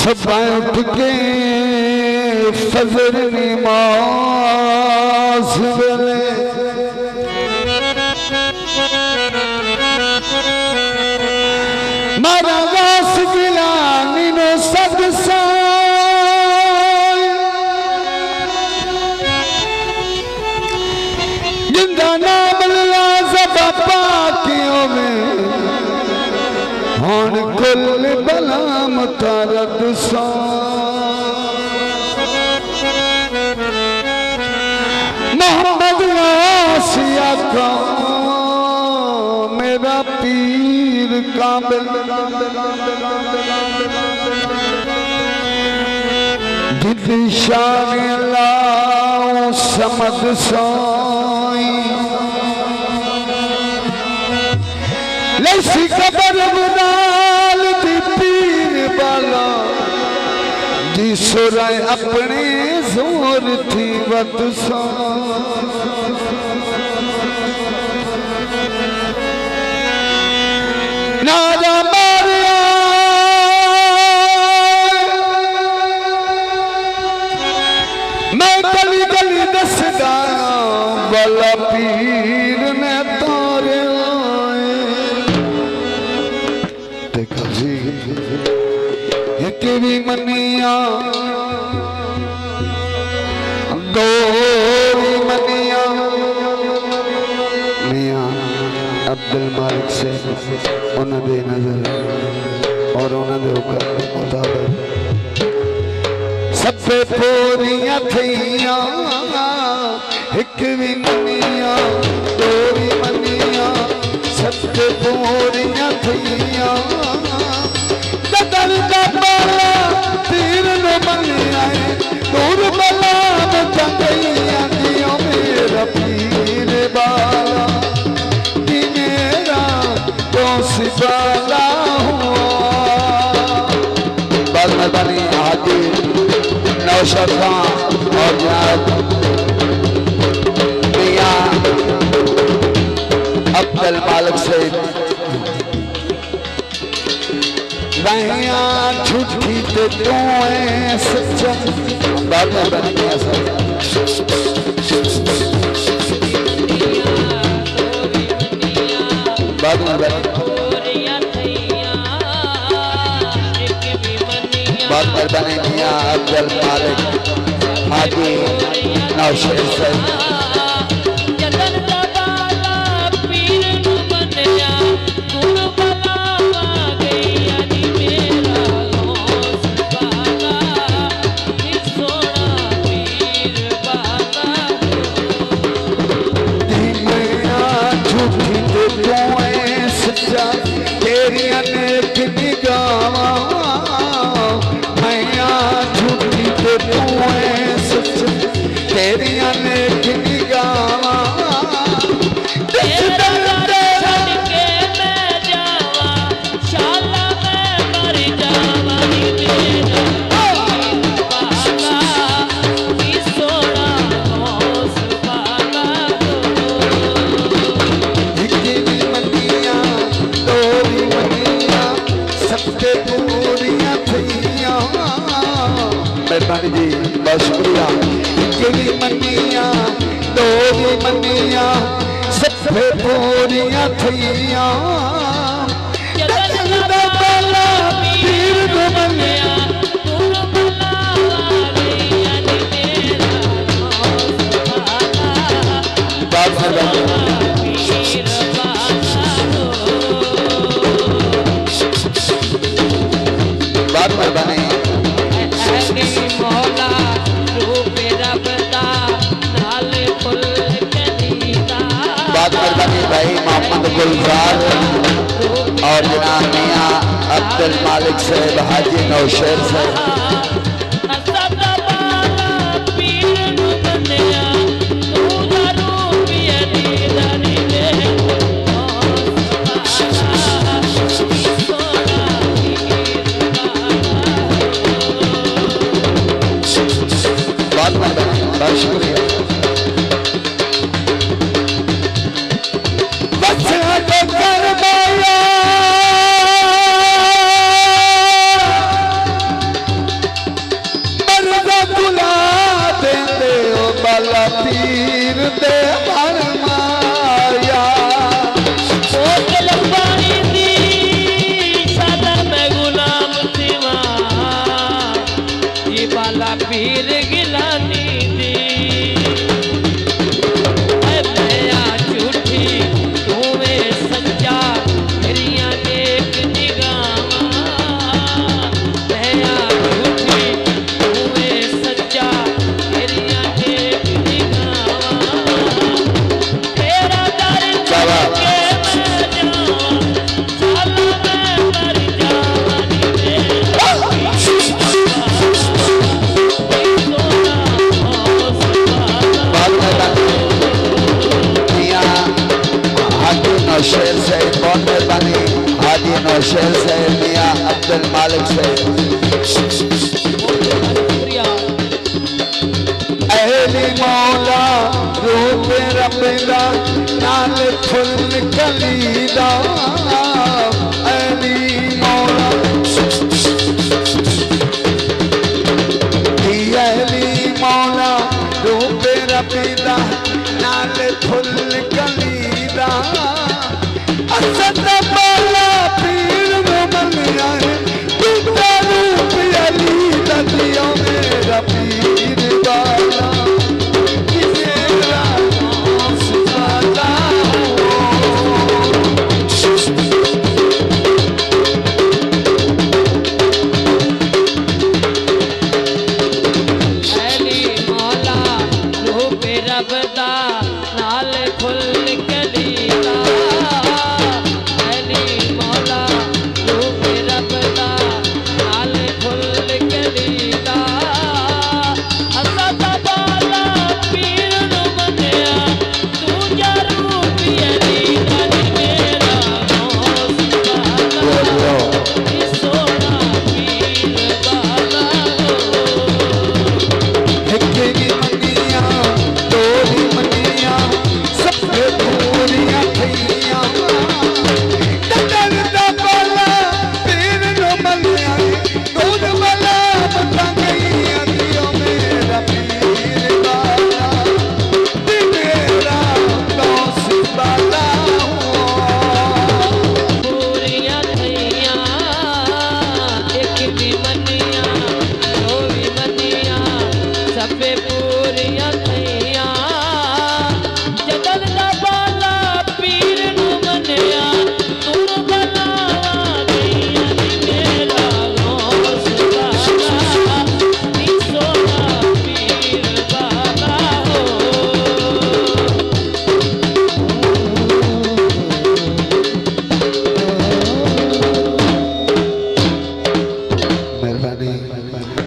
सुबह उठ के फजर नमाज वेले मारा गास गिलानी नो सदसा जिंदा नाम बापा क्यों में हन कुल बलाम तारद सा मोहम्मद आसिया का मेरा पीर काबिल जिद शान अल्लाह समद साई लसी कबर बुदाल दी पीर बाला जी सुराय अपने जोर थी वदसा नारा मारिया मैं गली गली दसदा वाला पीर ने तारे एक भी मनिया दो भी मनिया मियां अब्दुल मालिक से उन्होंने नजर और उन्होंने मुताबिक सब पूरियां थिया एक भी मनिया दो भी मनिया सब पूरियां थिया दर बाला तीर न मनिया दूर बला बचैया दियो मेरा पीर बाला कि मेरा दोस्त बाला हुआ बस मदानी हाजी नौशद खान और जनाब मियां अब्दुल मालिक से रहिया झूठी ते तू है सच्चा बाद में बन गया सब बाद में बन बने मियां अब्दुल मालिक हाजी नौशद से मेहरबानी जी बहुत शुक्रिया एक भी मनिया दो भी मनिया सब पूरियां थिया पीर दो मनिया बात मेहरबानी भाई मोहम्मद गुलजार और जनाब मियां अब्दुल मालिक साहब हाजी नौशद साहब बहुत शुक्रिया पीर दे फरमाया पीर गिलानी दी मैं झूठी तुम्हें सच्चा मेरिया एक निगाह मैं झूठी तुम्हें सच्चा मेरिया एक निगाह तेरा दर के मैं जाऊं सालों में मर जावानी शेर से बहुत मेहरबानी हाजी नौशेर से मियां अब्दुल मालिक से अहली मौला रूप रबदा नाल फुल कलीदा अहली